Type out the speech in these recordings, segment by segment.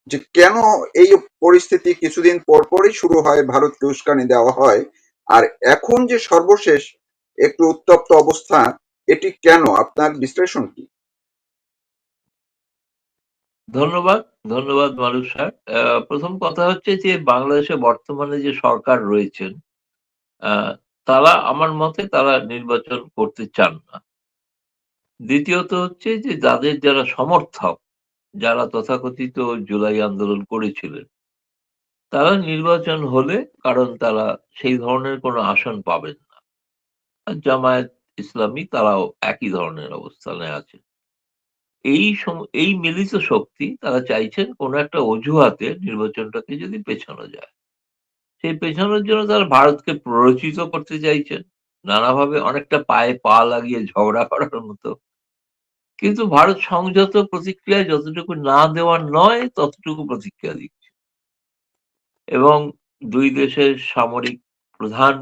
যে কেন এই পরিস্থিতি কিছুদিন পর পরই শুরু হয়, ভারতকে উস্কানি দেওয়া হয়, আর এখন যে সর্বশেষ একটু উত্তপ্ত অবস্থা, এটি কেন? আপনার বিশ্লেষণ কি? ধন্যবাদ, ধন্যবাদ মারুফ স্যার। প্রথম কথা হচ্ছে যে বাংলাদেশে বর্তমানে যে সরকার রয়েছেন, আহ, তারা আমার মতে তারা নির্বাচন করতে চান না। দ্বিতীয়ত হচ্ছে যে যারা সমর্থক, যারা তথাকথিত জুলাই আন্দোলন করেছিলেন, তারা নির্বাচন হলে, কারণ তারা সেই ধরনের কোনো আসন পাবেন না। আর জামায়াত ইসলামী তারাও একই ধরনের অবস্থানে আছে। এই মিলিত শক্তি তারা চাইছেন কোনো একটা অজুহাতে নির্বাচনটাকে যদি পেছানো যায়। সেই পেছানোর জন্য তারা ভারতকে প্ররোচিত করতে চাইছেন নানাভাবে, অনেকটা পায়ে পা লাগিয়ে ঝগড়া করার মতো। কিন্তু ভারত সংযত প্রতিক্রিয়ায় যতটুকু না দেওয়ার নয় ততটুকু প্রতিক্রিয়া দিচ্ছে, এবং দুই দেশের সামরিক প্রধান,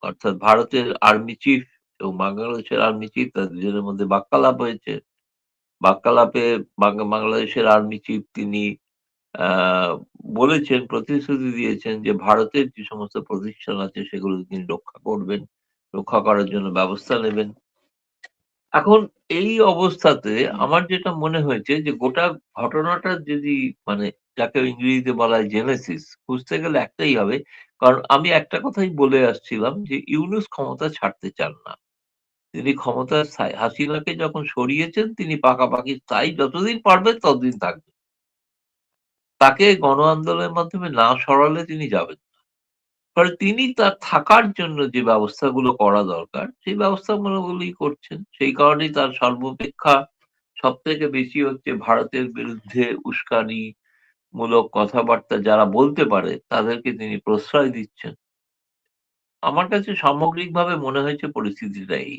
অর্থাৎ ভারতের আর্মি চিফ এবং বাংলাদেশের আর্মি চিফ, তাদের দুজনের মধ্যে বাক্যালাপ হয়েছে। বাক্যালাপে বাংলাদেশের আর্মি চিফ তিনি আহ, বলেছেন, প্রতিশ্রুতি দিয়েছেন যে ভারতের যে সমস্ত প্রতিষ্ঠান আছে সেগুলো তিনি রক্ষা করবেন, রক্ষা করার জন্য ব্যবস্থা নেবেন। এখন এই অবস্থাতে আমার যেটা মনে হয়েছে যে গোটা ঘটনাটা যদি, মানে যাকে ইংরেজিতে বলা হয় জেনেসিস, খুঁজতে গেলে একটাই হবে। কারণ আমি একটা কথাই বলে আসছিলাম যে ইউনূস ক্ষমতা ছাড়তে চান না। তিনি ক্ষমতা হাসিনাকে যখন সরিয়েছেন তিনি পাকাপাকি তাই যতদিন পারবেন ততদিন থাকবেন। তাকে গণ আন্দোলনের মাধ্যমে না সরালে তিনি যাবেন না। ফলে তিনি তার থাকার জন্য যে ব্যবস্থাগুলো করা দরকার সেই ব্যবস্থাগুলোই করছেন। সেই কারণেই তার সর্বাপেক্ষা সব থেকে বেশি হচ্ছে ভারতের বিরুদ্ধে উস্কানিমূলক কথাবার্তা যারা বলতে পারে তাদেরকে তিনি প্রশ্রয় দিচ্ছেন। আমার কাছে সামগ্রিকভাবে মনে হয়েছে পরিস্থিতিটা এই।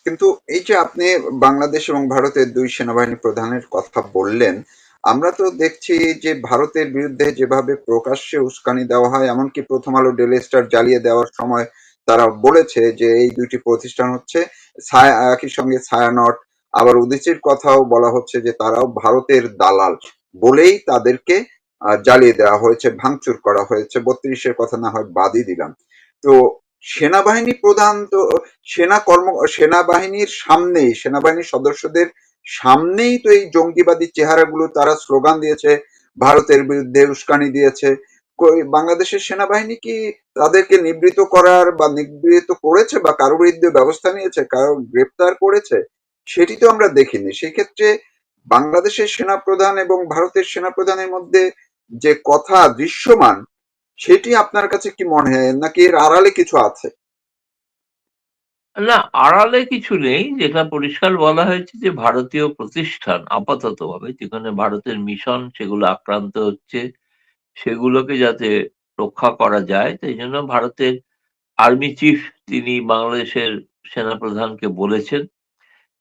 কিন্তু এই যে আপনি বাংলাদেশ এবং ভারতের দুই সেনাবাহিনী প্রধানের কথা বললেন, আমরা তো দেখছি যে ভারতের বিরুদ্ধে যেভাবে প্রকাশ্যে উস্কানি দেওয়া হয়, এমনকি প্রথম আলো ডেলি স্টার জ্বালিয়ে দেওয়ার সময় তারা বলেছে যে এই দুইটি প্রতিষ্ঠান হচ্ছে ছায়া, একই সঙ্গে ছায়ানট। আবার উদীচীর কথাও বলা হচ্ছে যে তারাও ভারতের দালাল বলেই তাদেরকে জ্বালিয়ে দেওয়া হয়েছে, ভাঙচুর করা হয়েছে। 32-এর কথা না হয় বাদই দিলাম। তো সেনাবাহিনী প্রধান তো সেনাবাহিনীর সামনেই, সেনাবাহিনীর সদস্যদের সামনেই তো এই জঙ্গিবাদী চেহারাগুলো তারা স্লোগান দিয়েছে, ভারতের বিরুদ্ধে উস্কানি দিয়েছে। বাংলাদেশের সেনাবাহিনী কি তাদেরকে নিবৃত করার বা নিবৃত করেছে বা কারো বিরুদ্ধে ব্যবস্থা নিয়েছে, কারো গ্রেপ্তার করেছে? সেটি তো আমরা দেখিনি। সেই ক্ষেত্রে বাংলাদেশের সেনাপ্রধান এবং ভারতের সেনাপ্রধানের মধ্যে যে কথা দৃশ্যমান, সেটি আপনার কাছে কি মনে হয়, নাকি এর আড়ালে কিছু আছে? না, আড়ালে কিছু নেই। যেটা পরিষ্কার বলা হয়েছে যে ভারতীয় প্রতিষ্ঠান আপাততভাবে যেখানে ভারতের মিশন সেগুলো আক্রান্ত হচ্ছে, সেগুলোকে যাতে রক্ষা করা যায় সেই জন্য ভারতের আর্মি চিফ তিনি বাংলাদেশের সেনাপ্রধানকে বলেছেন।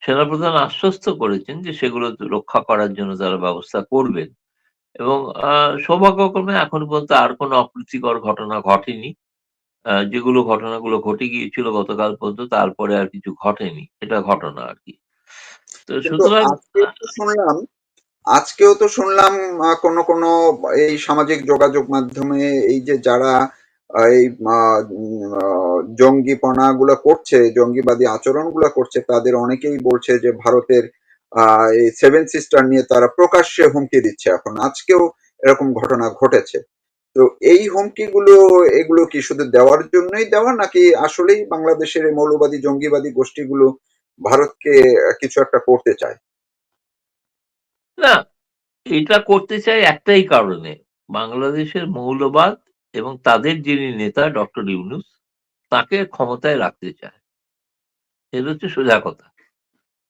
সেনাপ্রধান আশ্বস্ত করেছেন যে সেগুলো রক্ষা করার জন্য তারা ব্যবস্থা করবেন, এবং সৌভাগ্যক্রমে এখন পর্যন্ত আর কোনো অপ্রীতিকর ঘটনা ঘটেনি। যেগুলো ঘটনাগুলো ঘটে গিয়েছিল গতকাল পর্যন্ত তারপরে আর কিছু ঘটেনি, এটা ঘটনা আর কি। তো কিন্তু সুতরাং আজকেও তো শুনলাম কোন কোন এই সামাজিক যোগাযোগ মাধ্যমে এই যে যারা এই জঙ্গিপনা গুলো করছে, জঙ্গিবাদী আচরণ গুলো করছে, তাদের অনেকেই বলছে যে ভারতের এই সেভেন সিস্টার নিয়ে তারা প্রকাশ্যে হুমকি দিচ্ছে। এখন আজকেও এরকম ঘটনা ঘটেছে। তো এই হুমকিগুলো, এগুলো কি শুধু দেওয়ার জন্যই দেওয়া, নাকি আসলেই বাংলাদেশের এই মৌলবাদী জঙ্গিবাদী গোষ্ঠীগুলো ভারতকে কিছু একটা করতে চায়? না, এটা করতে চাই একটাই কারণে, বাংলাদেশের মৌলবাদ এবং তাদের যিনি নেতা ডক্টর ইউনূস তাকে ক্ষমতায় রাখতে চায়। এটা হচ্ছে সোজা কথা।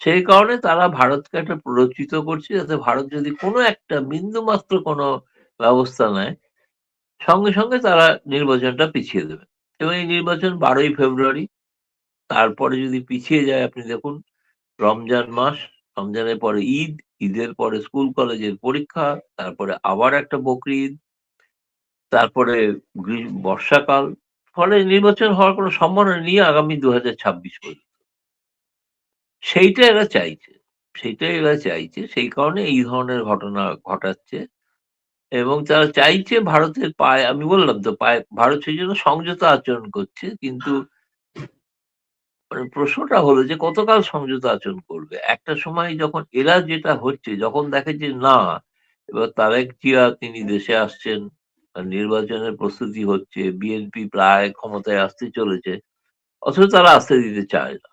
সেই কারণে তারা ভারতকে একটা প্ররোচিত করছে যাতে ভারত যদি কোনো একটা বিন্দুমাত্র কোনো ব্যবস্থা নেয় সঙ্গে সঙ্গে তারা নির্বাচনটা পিছিয়ে দেবে। এবং এই নির্বাচন 12ই ফেব্রুয়ারি, তারপরে যদি পিছিয়ে যায় আপনি দেখুন রমজান মাস, রমজানের পরে ঈদ, ঈদের পরে স্কুল কলেজের পরীক্ষা, তারপরে আবার একটা বকরি ঈদ, তারপরে বর্ষাকাল। ফলে নির্বাচন হওয়ার কোনো সম্ভাবনা নেই আগামী 2026 পর্যন্ত। সেইটা এরা চাইছে, সেইটাই এরা চাইছে, সেই কারণে এই ধরনের ঘটনা ঘটাচ্ছে। এবং তারা চাইছে ভারতের পায়ে, আমি বললাম তো পায়ে, ভারত সেই জন্য সংযত আচরণ করছে। কিন্তু মানে প্রশ্নটা হলো যে কতকাল সংযত আচরণ করবে? একটা সময় যখন এরা যেটা হচ্ছে, যখন দেখে যে না, এবার তারেক জিয়া তিনি দেশে আসছেন, নির্বাচনের প্রস্তুতি হচ্ছে, বিএনপি প্রায় ক্ষমতায় আসতে চলেছে, অথচ তারা আসতে দিতে চায় না।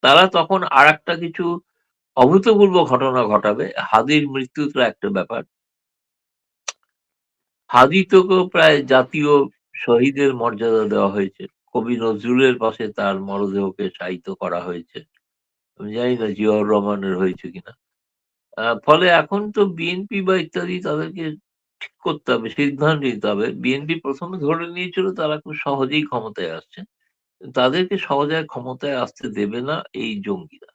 তারা তখন আরেকটা কিছু অভূতপূর্ব ঘটনা ঘটাবে। হাদির মৃত্যু তো একটা ব্যাপার। হাদিকেও প্রায় জাতীয় শহীদের মর্যাদা দেওয়া হয়েছে। কবি নজরুলের পাশে তার মরদেহকে শায়িত করা হয়েছে। আমি জানি না জিয়াউর রহমানের হয়েছে কিনা। ফলে এখন তো বিএনপি বা ইত্যাদি তাদেরকে ঠিক করতে হবে, সিদ্ধান্ত নিতে হবে। বিএনপি ১ম এ ধরে নিয়েছিল তারা খুব সহজেই ক্ষমতায় আসছে। তাদেরকে সহজে ক্ষমতায় আসতে দেবে না এই জঙ্গিরা।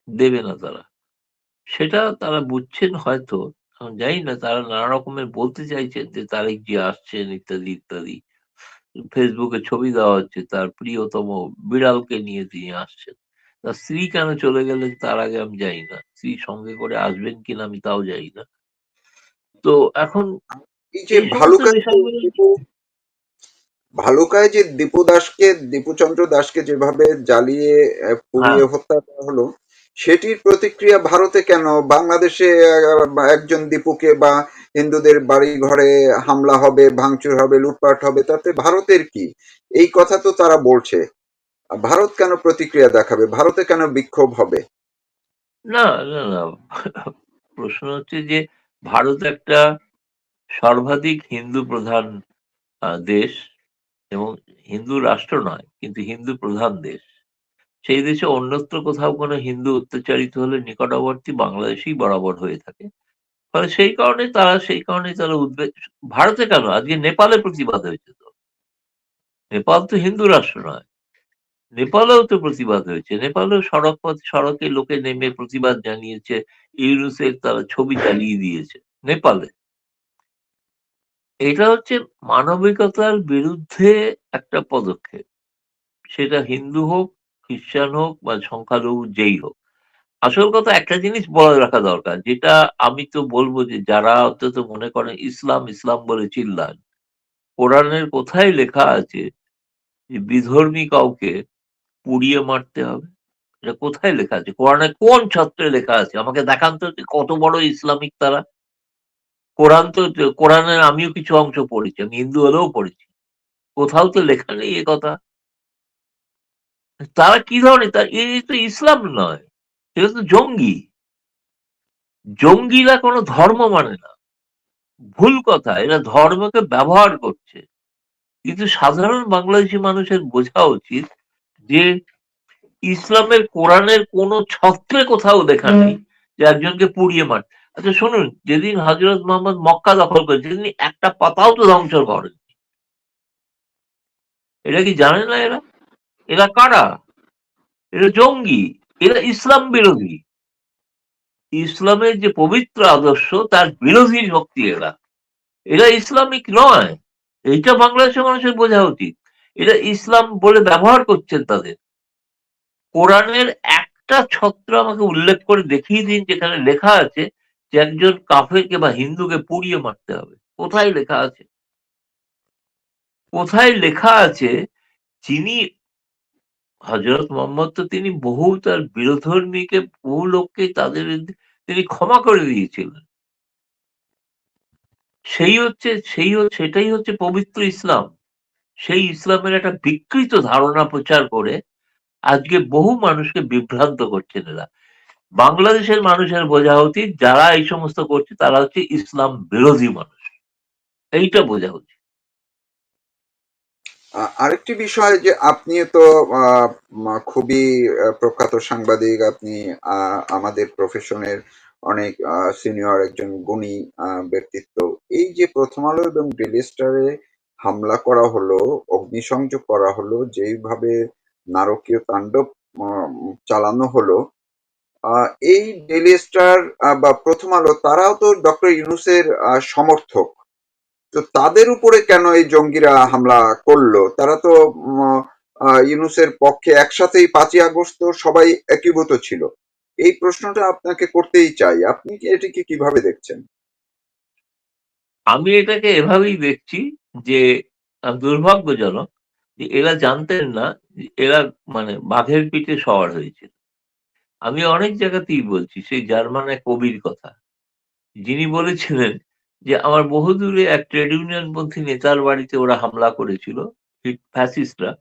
দেবে না তারা। সেটা তারা বুঝছেন হয়তো। এখন জানি না, তারা নানা রকমের বলতে চাইছেন যে তারেক জিয়া আসছেন ইত্যাদি, ইত্যাদি। ফেসবুকে ছবি দেওয়া হচ্ছে তার প্রিয়তম বিড়ালকে নিয়ে তিনি আসছেন। তার স্ত্রী কেন চলে গেলেন তার আগে আমি জানি না। স্ত্রী সঙ্গে করে আসবেন কিনা আমি তাও জানি না। তো এখন এই যে এই সমস্ত বিষয়গুলো ভালুকায় যে দীপু চন্দ্র দাসকে যেভাবে জ্বালিয়ে হ্যাঁ, পুড়িয়ে হত্যা করা হলো, সেটির প্রতিক্রিয়া ভারতে কেন? বাংলাদেশে একজন দীপুকে বা হিন্দুদের বাড়ি ঘরে হামলা হবে, ভাঙচুর হবে, লুটপাট হবে, তাতে ভারতের কি? এই কথা তো তারা বলছে। ভারত কেন প্রতিক্রিয়া দেখাবে? ভারতে কেন বিক্ষোভ হবে? না, না, না। প্রশ্ন হচ্ছে যে ভারত একটা সর্বাধিক হিন্দু প্রধান দেশ, এবং হিন্দু রাষ্ট্র নয় কিন্তু হিন্দু প্রধান দেশ। সেই দেশে অন্যত্র কোথাও কোনো হিন্দু অত্যাচারিত হলে নিকটবর্তী বাংলাদেশেই বরাবর হয়ে থাকে। ফলে সেই কারণেই তারা উদ্বেগ। ভারতে কেন? আজকে নেপালে প্রতিবাদ হয়েছে তো। নেপাল তো হিন্দু রাষ্ট্র নয়। নেপালেও তো প্রতিবাদ হয়েছে। নেপালেও সড়কে লোকে নেমে প্রতিবাদ জানিয়েছে। ইউনূসের তারা ছবি চালিয়ে দিয়েছে। নেপালে। এটা হচ্ছে মানবিকতার বিরুদ্ধে একটা পদক্ষেপ। সেটা হিন্দু হোক, খ্রিস্টান হোক বা সংখ্যালঘু যেই হোক। আসল কথা একটা জিনিস বলে রাখা দরকার, যেটা আমি তো বলব যে যারা অন্তত মনে করেন ইসলাম, ইসলাম বলে চিল্লান, কোরআনের কোথায় লেখা আছে যে বিধর্মী কাউকে পুড়িয়ে মারতে হবে? এটা কোথায় লেখা আছে? কোরআনের কোন ছত্রে লেখা আছে? আমাকে দেখান তো যে কত বড় ইসলামিক তারা। কোরআনের আমিও কিছু অংশ পড়েছি। আমি হিন্দু হলেও পড়েছি। কোথাও তো লেখা নেই এ কথা। তারা কি ধরনের, এই তো ইসলাম নয়। এটা তো জঙ্গি। জঙ্গিরা কোনো ধর্ম মানে না। ভুল কথা। এরা ধর্মকে ব্যবহার করছে। কিন্তু সাধারণ বাংলাদেশী মানুষের বোঝা উচিত যে ইসলামের কোরআনের কোন ছত্রে কোথাও লেখা নেই যে একজনকে পুড়িয়ে মার। আচ্ছা শুনুন, যেদিন হযরত মুহাম্মদ মক্কা দখল করেছে তিনি একটা পাতাও তো ধ্বংস করেন। এটা কি জানে না এরা? এরা কারা? এরা জঙ্গি। এরা ইসলাম বিরোধী। ইসলামের যে পবিত্র আদর্শ তার বিরোধী শক্তি এরা। এরা ইসলামিক নয়। এইটা বাংলাদেশের মানুষের বোঝা উচিত। এরা ইসলাম বলে ব্যবহার করছেন তাদের। কোরআনের একটা ছত্র আমাকে উল্লেখ করে দেখিয়ে দিন যেখানে লেখা আছে যে একজন কাফেরকে বা হিন্দুকে পুড়িয়ে মারতে হবে। কোথায় লেখা আছে? কোথায় লেখা আছে যিনি হযরত মুহাম্মদ, তো তিনি বহু তার বিরোধর্মীকে, বহু লোককে তিনি ক্ষমা করে দিয়েছিলেন। সেটাই হচ্ছে পবিত্র ইসলাম। সেই ইসলামের একটা বিকৃত ধারণা প্রচার করে আজকে বহু মানুষকে বিভ্রান্ত করছেন এরা। বাংলাদেশের মানুষের বোঝা উচিত যারা এই সমস্ত করছে তারা হচ্ছে ইসলাম বিরোধী মানুষ। এইটা বোঝা উচিত। আরেকটি বিষয় যে আপনি তো খুবই প্রখ্যাত সাংবাদিক, আপনি আমাদের প্রফেশনের অনেক সিনিয়র একজন গুণী ব্যক্তিত্ব। এই যে প্রথম আলো এবং ডেইলি স্টারে হামলা করা হলো, অগ্নিসংযোগ করা হলো, যেইভাবে নারকীয় তাণ্ডব চালানো হলো, এই ডেইলি স্টার বা প্রথম আলো তারাও তো ডক্টর ইউনূসের সমর্থক। তো তাদের উপরে কেন এই জঙ্গিরা হামলা করলো? তারা তো ইউনূসের পক্ষে একসাথেই ৫ই আগস্ট তো সবাই একীভূত ছিল। এই প্রশ্নটা আপনাকে করতেই চাই। আপনি কি এটিকে কিভাবে দেখছেন? আমি এটাকে এভাবেই দেখছি যে দুর্ভাগ্যজনক যে এরা জানতেন না যে এরা মানে বাঘের পিঠে সওয়ার হয়েছিল। আমি অনেক জায়গাতেই বলছি সেই জার্মান এক কবির কথা। যিনি বলেছিলেন যে, "আমার বহুদূরে এক ট্রেড ইউনিয়নপন্থী নেতার বাড়িতে ওরা হামলা করেছিল, ফ্যাসিস্টরা।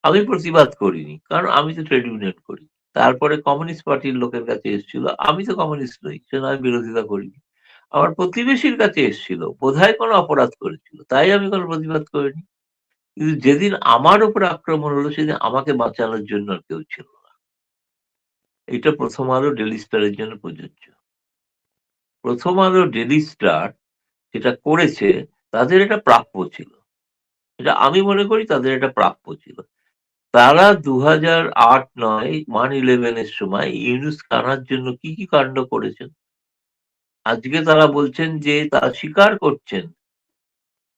আমি প্রতিবাদ করিনি। কারণ আমি তো ট্রেড ইউনিয়ন করি। তারপরে কমিউনিস্ট পার্টির লোকের কাছে এসেছিল। আমি তো কমিউনিস্ট নই। সেজন্য আমি বিরোধিতা করিনি। আমার প্রতিবেশীর কাছে এসেছিল। বোধহয় কোনো অপরাধ করেছিল। তাই আমি কোনো প্রতিবাদ করিনি। কিন্তু যেদিন আমার উপরে আক্রমণ হলো সেদিন আমাকে বাঁচানোর জন্য আর কেউ ছিল না।" এটা 'প্রথম আলো' ডেইলি স্টারের জন্য প্রযোজ্য। 'প্রথম আলো' ডেইলি স্টার যেটা করেছে তাদের এটা প্রাপ্য ছিল। এটা আমি মনে করি তাদের এটা প্রাপ্য ছিল। তারা ২০০৮-৯ 1/11 এর সময় ইউনূসকে আনার জন্য কি কাণ্ড করেছেন। আজকে তারা বলছেন যে তারা স্বীকার করছেন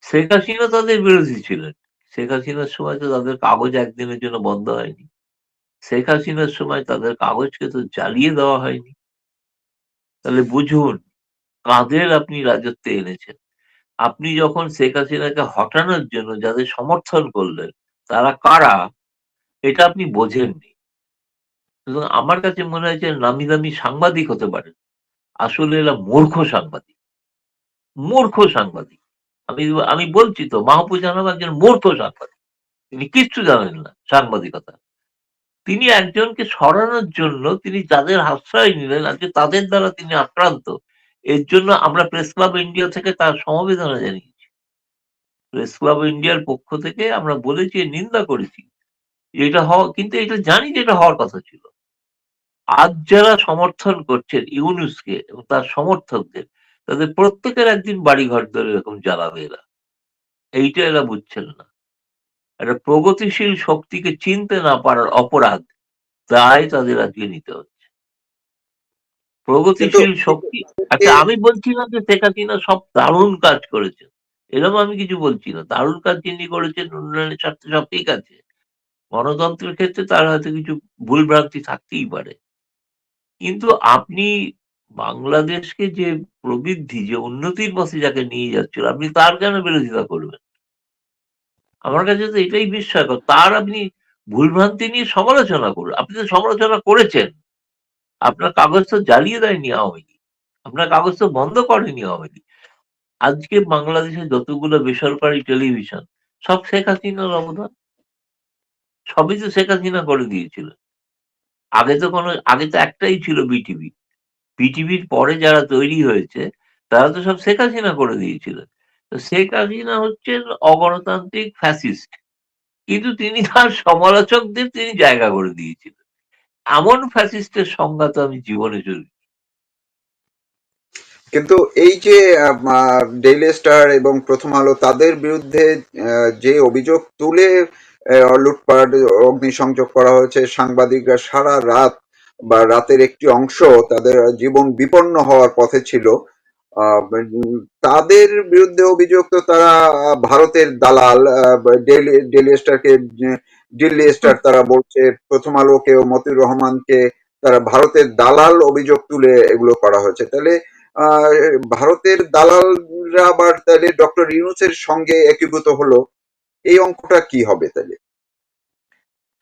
শেখ হাসিনা তাদের বিরোধী ছিলেন। শেখ হাসিনার সময় তো তাদের কাগজ একদিনের জন্য বন্ধ হয়নি। শেখ হাসিনার সময় তাদের কাগজকে তো জ্বালিয়ে দেওয়া হয়নি। তাহলে বুঝুন কাদের আপনি রাজত্বে এনেছেন। আপনি যখন শেখ হাসিনাকে হটানোর জন্য যাদের সমর্থন করলেন তারা কারা এটা আপনি বোঝেননি। সুতরাং আমার কাছে মনে হয় যে নামি দামি সাংবাদিক হতে পারেন। আসলে এরা মূর্খ সাংবাদিক। মূর্খ সাংবাদিক। আমি আমি বলছি তো মাহফুজ আনাম একজন মূর্খ সাংবাদিক। তিনি কিচ্ছু জানেন না সাংবাদিকতা। তিনি একজনকে সরানোর জন্য তিনি যাদের আশ্রয় নিলেন আজকে তাদের দ্বারা তিনি আক্রান্ত। এর জন্য আমরা প্রেস ক্লাব ইন্ডিয়া থেকে তার সমবেদনা জানিয়েছি। প্রেস ক্লাব ইন্ডিয়ার পক্ষ থেকে আমরা বলেছি, নিন্দা করেছি। এটা হওয়া কিন্তু এটা জানি যে এটা হওয়ার কথা ছিল। আজ যারা সমর্থন করছেন ইউনূসকে এবং তার সমর্থকদের, তাদের প্রত্যেকের একদিন বাড়িঘর ধরে এরকম জ্বালাবে এরা। এইটা এরা বুঝছেন না। একটা প্রগতিশীল শক্তিকে চিনতে না পারার অপরাধ, দায় তাদের আজকে নিতে হচ্ছে। কিন্তু প্রগতিশীল এই যে শক্তি আপনাকে আচ্ছা আমি বলছি না যে শেখ হাসিনা সব দারুণ কাজ করেছেন। এরকম আমি কিছু বলছি না। দারুণ কাজ যিনি করেছেন উন্নয়নের স্বার্থে সব ঠিক আছে। গণতন্ত্রের ক্ষেত্রে তার হয়তো কিছু ভুল ভ্রান্তি থাকতেই পারে। কিন্তু আপনি বাংলাদেশকে যে প্রবৃদ্ধি, যে উন্নতির পথে যাকে নিয়ে যাচ্ছিল, আপনি তার কেন বিরোধিতা করবেন? আমার কাছে তো এটাই বিস্ময়কর। তার আপনি ভুলভ্রান্তি নিয়ে সমালোচনা করুন। আপনি তো সমালোচনা করেছেন। আপনার কাগজ তো জ্বালিয়ে দেয়নি আওয়ামী লীগ। আপনার কাগজ তো বন্ধ করেনি আওয়ামী লীগ। আজকে বাংলাদেশে যতগুলো বেসরকারি টেলিভিশন, সব শেখ হাসিনার অবদান। সবই তো শেখ হাসিনা করে দিয়েছিল। আগে তো একটাই ছিল বিটিভি। বিটিভির পরে যারা তৈরি হয়েছে তারা তো সব শেখ হাসিনা করে দিয়েছিলেন। তো শেখ হাসিনা হচ্ছেন অগণতান্ত্রিক ফ্যাসিস্ট। কিন্তু তিনি তার সমালোচকদের তিনি জায়গা করে দিয়েছিলেন। এমন ফ্যাসিস্টের সংজ্ঞা তো আমি জীবনে শুনিনি। কিন্তু এই যে ডেইলি স্টার এবং প্রথম আলো তাদের বিরুদ্ধে যে অভিযোগ তুলে লুটপাট অগ্নিসংযোগ করা হয়েছে, সাংবাদিকরা সারা রাত বা রাতের একটি অংশ তাদের জীবন বিপন্ন হওয়ার পথে ছিল, তাদের বিরুদ্ধে অভিযোগ তো তারা ভারতের দালাল, ডেইলি স্টারকে দিল্লি স্টার তারা বলছে, প্রথম আলোকে ও মতিউর রহমানকে তারা ভারতের দালাল অভিযোগ তুলে এগুলো করা হয়েছে। তাহলে আহ, ভারতের দালালরা আবার তাহলে ডক্টর ইউনূসের সঙ্গে একীভূত হলো, এই অঙ্কটা কি হবে তাহলে?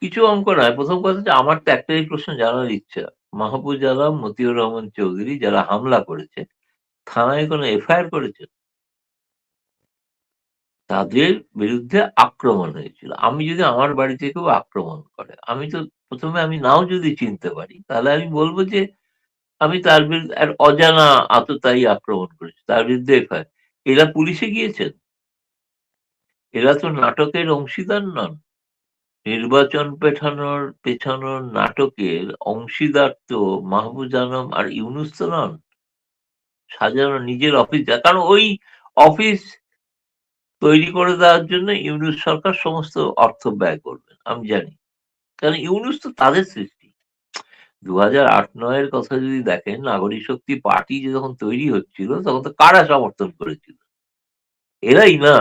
কিছু অঙ্ক নয়। প্রথম কথা হচ্ছে আমার তো একটাই প্রশ্ন জানার ইচ্ছা। মাহফুজ আলম, মতিউর রহমান চৌধুরী যারা হামলা করেছে, থানায় কোনো এফআইআর করেছে? তাদের বিরুদ্ধে আক্রমণ হয়েছিল। আমি যদি আমার বাড়িতে কেউ আক্রমণ করে, আমি তো ১ম এ আমি নাও যদি চিনতে পারি, তাহলে আমি বলব যে আমি তার বিরুদ্ধে এক অজানা আততায়ী আক্রমণ করেছে। তার বিরুদ্ধে এফআইআর। এরা পুলিশে গিয়েছেন? এরা তো নাটকের অংশীদার নন। নির্বাচন পেছানোর নাটকের অংশীদার তো মাহফুজ আলম আর ইউনূস তো নন। সাজানো নিজের অফিস কারণ ওই অফিস তৈরি করে দেওয়ার জন্য ইউনূস সরকার সমস্ত অর্থ ব্যয় করবেন। আমি জানি। কারণ ইউনূস তো তাদের সৃষ্টি। ২০০৮-৯ এর কথা যদি দেখেন, নাগরিক শক্তি পার্টি যখন তৈরি হচ্ছিল, তখন তো কারা সমর্থন করেছিল? এরাই না।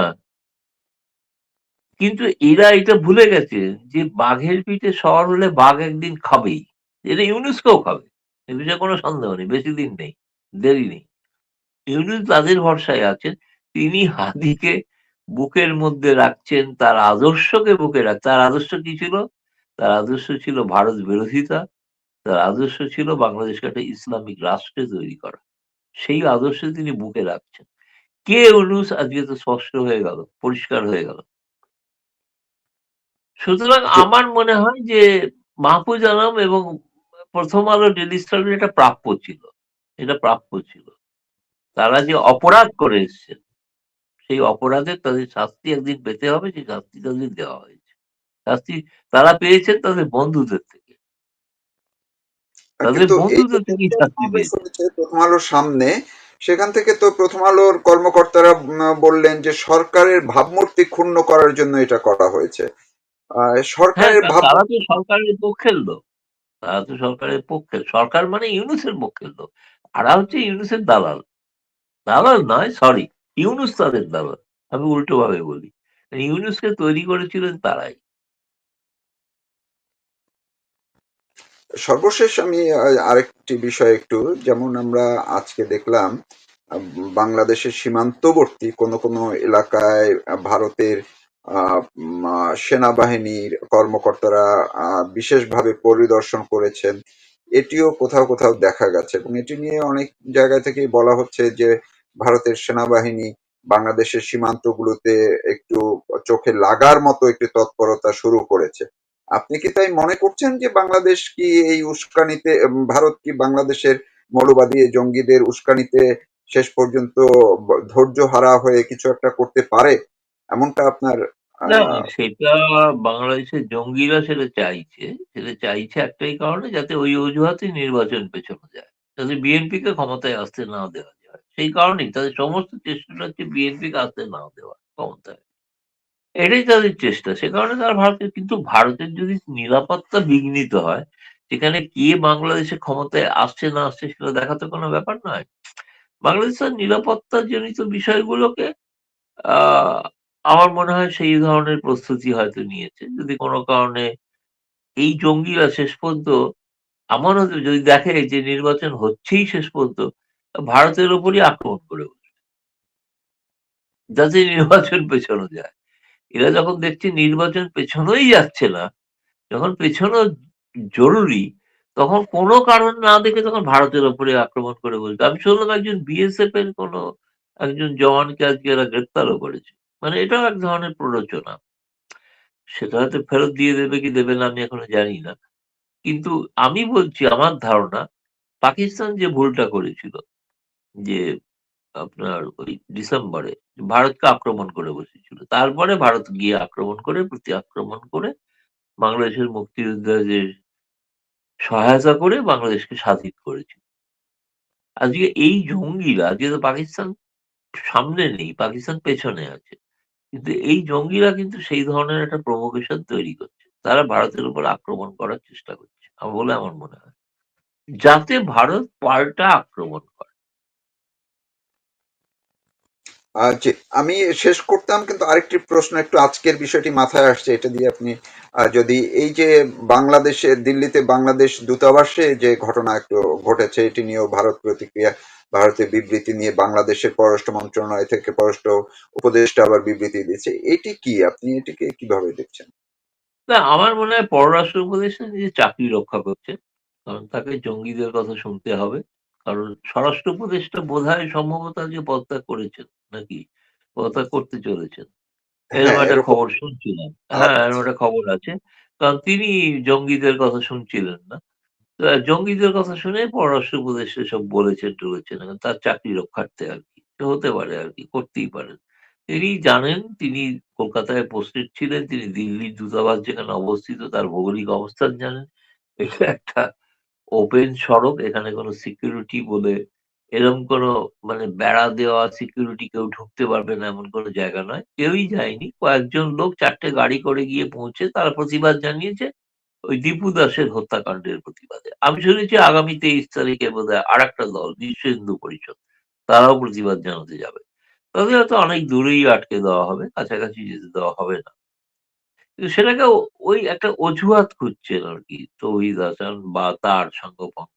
কিন্তু এরা এটা ভুলে গেছে যে বাঘের পিঠে সওয়ার হলে বাঘ একদিন খাবেই। এটা ইউনূসকেও খাবে। এ বিষয়ে কোনো সন্দেহ নেই। বেশি দিন নেই। দেরি নেই। ইউনূস তাদের ভরসায় আছেন। তিনি হাদিকে বুকের মধ্যে রাখছেন, তার আদর্শকে বুকে তার আদর্শ কি ছিল? তার আদর্শ ছিল ভারত বিরোধিতা। তার আদর্শ ছিল বাংলাদেশকে একটা ইসলামিক রাষ্ট্রে তৈরি করা। সেই আদর্শ তিনি বুকে রাখছেন। কে ইউনূস আজকে তো স্পষ্ট হয়ে গেল, পরিষ্কার হয়ে গেল। সুতরাং যে আমার মনে হয় যে মাহফুজ আলম এবং প্রথম আলো ডেইলি স্টার এটা প্রাপ্য ছিল। এটা প্রাপ্য ছিল। তারা যে অপরাধ করে এসছেন, সেই অপরাধের তাদের শাস্তি একদিন পেতে হবে, সেই শাস্তি তাদের দেওয়া হয়েছে। শাস্তি তারা পেয়েছেন তাদের বন্ধুদের থেকে। তাদের কিন্তু এই যে বন্ধুদের থেকেই তথ্য শাস্তি সমাবেশ পেয়েছে। হয়েছে প্রথম আলোর সামনে, সেখান থেকে তো প্রথম আলোর কর্মকর্তারা বললেন যে সরকারের ভাবমূর্তি ক্ষুণ্ণ করার জন্য এটা করা হয়েছে। হ্যাঁ, সরকারের তারা তো ভাবমূর্তি সরকারের পক্ষের লোক। তারা তো সরকারের পক্ষে। সরকার মানে ইউনূসের পক্ষের লোক। তারা হচ্ছে ইউনূসের দালাল। দালাল নয়, সরি। ইউনূস তাদের দালাল। আমি উল্টোভাবে বলি। ইউনূসকে তৈরি করেছিলেন তারাই। সর্বশেষ আমি আরেকটি বিষয় একটু, যেমন আমরা আজকে দেখলাম বাংলাদেশের সীমান্তবর্তী কোনো কোনো এলাকায় ভারতের সেনাবাহিনীর কর্মকর্তারা বিশেষভাবে পরিদর্শন করেছেন। এটিও কোথাও কোথাও দেখা গেছে এবং এটি নিয়ে অনেক জায়গা থেকেই বলা হচ্ছে যে ভারতের সেনাবাহিনী বাংলাদেশের সীমান্তগুলোতে একটু চোখে লাগার মতো একটি তৎপরতা শুরু করেছে। আপনি কি তাই মনে করছেন যে বাংলাদেশ কি এই উস্কানিতে, ভারত কি বাংলাদেশের মৌলবাদী জঙ্গিদের উস্কানিতে শেষ পর্যন্ত ধৈর্য হারা হয়ে কিছু একটা করতে পারে, এমনটা আপনার না, আহ সেটা বাংলাদেশের জঙ্গিরা সেটা চাইছে। সেটা চাইছে একটাই কারণে, যাতে ওই অজুহাতে নির্বাচন পেছানো যায়। যাতে বিএনপিকে ক্ষমতায় আসতে না দেওয়া যায়। সেই কারণেই তাদের সমস্ত চেষ্টাটা হচ্ছে বিএনপিকে আসতে না দেওয়া ক্ষমতায়। এটাই তাদের চেষ্টা। সে কারণে তারা ভারতের, কিন্তু ভারতের যদি নিরাপত্তা বিঘ্নিত হয়, সেখানে কে বাংলাদেশে ক্ষমতায় আসছে না আসছে সেটা দেখা তো কোনো ব্যাপার নয়। বাংলাদেশের নিরাপত্তাজনিত বিষয়গুলোকে আ আমার মনে হয় সেই ধরনের প্রস্তুতি হয়তো নিয়েছে। যদি কোনো কারণে এই জঙ্গিরা শেষ পর্যন্ত এমন হতে যদি দেখে যে নির্বাচন হচ্ছেই শেষ পর্যন্ত, ভারতের উপরই আক্রমণ করে বসবে। যাতে নির্বাচন পেছানো যায়। এরা যখন দেখছে নির্বাচন পেছনোই যাচ্ছে না, যখন পেছানো জরুরি, তখন কোনো কারণ না দেখে তখন ভারতের উপরে আক্রমণ করে বসবে। আমি শুনলাম একজন বিএসএফ এর কোনো একজন জওয়ানকে আজকে এরা গ্রেপ্তারও করেছে। মানে এটাও এক ধরনের প্ররোচনা। সেটা হয়তো ফেরত দিয়ে দেবে কি দেবে না আমি এখনো জানি না। কিন্তু আমি বলছি আমার ধারণা, পাকিস্তান যে ভুলটা করেছিল যে আপনার ওই ডিসেম্বরে ভারতকে আক্রমণ করে বসেছিল। তারপরে ভারত গিয়ে আক্রমণ করে, প্রতি আক্রমণ করে বাংলাদেশের মুক্তিযোদ্ধাদের সহায়তা করে বাংলাদেশকে স্বাধীন করেছিল। আজকে এই জঙ্গিরা, আজকে তো পাকিস্তান সামনে নেই, পাকিস্তান পেছনে আছে। কিন্তু এই জঙ্গিরা কিন্তু সেই ধরনের একটা প্রভোকেশন তৈরি করছে। তারা ভারতের উপর আক্রমণ করার চেষ্টা করছে। বলে আমার মনে হয়। যাতে ভারত পাল্টা আক্রমণ করে। যে আমি শেষ করতাম, কিন্তু আরেকটি প্রশ্ন একটু আজকের বিষয়টি মাথায় আসছে, এটা দিয়ে আপনি যদি এই যে বাংলাদেশে দিল্লিতে বাংলাদেশ দূতাবাসে যে ঘটনা একটু ঘটেছে এটি নিয়েও ভারত প্রতিক্রিয়া, ভারতের বিবৃতি নিয়ে বাংলাদেশের পররাষ্ট্র মন্ত্রণালয় থেকে পররাষ্ট্র উপদেষ্টা আবার বিবৃতি দিয়েছে, এটি কি, আপনি এটিকে কিভাবে দেখছেন? না, আমার মনে হয় পররাষ্ট্র উপদেষ্টা নিজের চাকরি রক্ষা করছে। কারণ তাকে জঙ্গিদের কথা শুনতে হবে। কারণ স্বরাষ্ট্র উপদেষ্টা বোধহয় সম্ভবত আজকে পদত্যাগ করেছেন নাকি? পদত্যাগ করতে চলেছেন। এরকম হ্যাঁ, একটা এরকম খবর শুনছিলাম। হ্যাঁ, এরকম একটা খবর আছে। কারণ তিনি জঙ্গিদের কথা শুনছিলেন না। জঙ্গিদের কথা শুনে পররাষ্ট্র উপদেষ্টা এসব বলেছেন-টলেছেন। তার চাকরি রক্ষার্থে আরকি। হতে পারে আরকি, করতেই পারেন। তিনি জানেন, তিনি কলকাতায় পোস্টেড ছিলেন। তিনি দিল্লির দূতাবাস যেখানে অবস্থিত তার ভৌগোলিক অবস্থান জানেন। এটা একটা ওপেন সড়ক। এখানে কোনো সিকিউরিটি বলে এরকম কোনো মানে বেড়া দেওয়া সিকিউরিটি কেউ ঢুকতে পারবে না এমন কোনো জায়গা নয়। কেউই যায়নি। কয়েকজন লোক ৪ টে গাড়ি করে গিয়ে পৌঁছে তারা প্রতিবাদ জানিয়েছে ওই দীপু দাসের হত্যাকাণ্ডের প্রতিবাদে। আমি শুনেছি আগামী ২৩ তারিখে বোধহয় আরেকটা দল বিশ্ব হিন্দু পরিষদ তারাও প্রতিবাদ জানাতে যাবে। তাদের হয়তো অনেক দূরেই আটকে দেওয়া হবে। কাছাকাছি যেতে দেওয়া হবে না। কিন্তু সেটাকে ওই একটা অজুহাত খুঁজছেন আরকি তৌহিদ হাসান বা তার সঙ্গপাঙ্গ।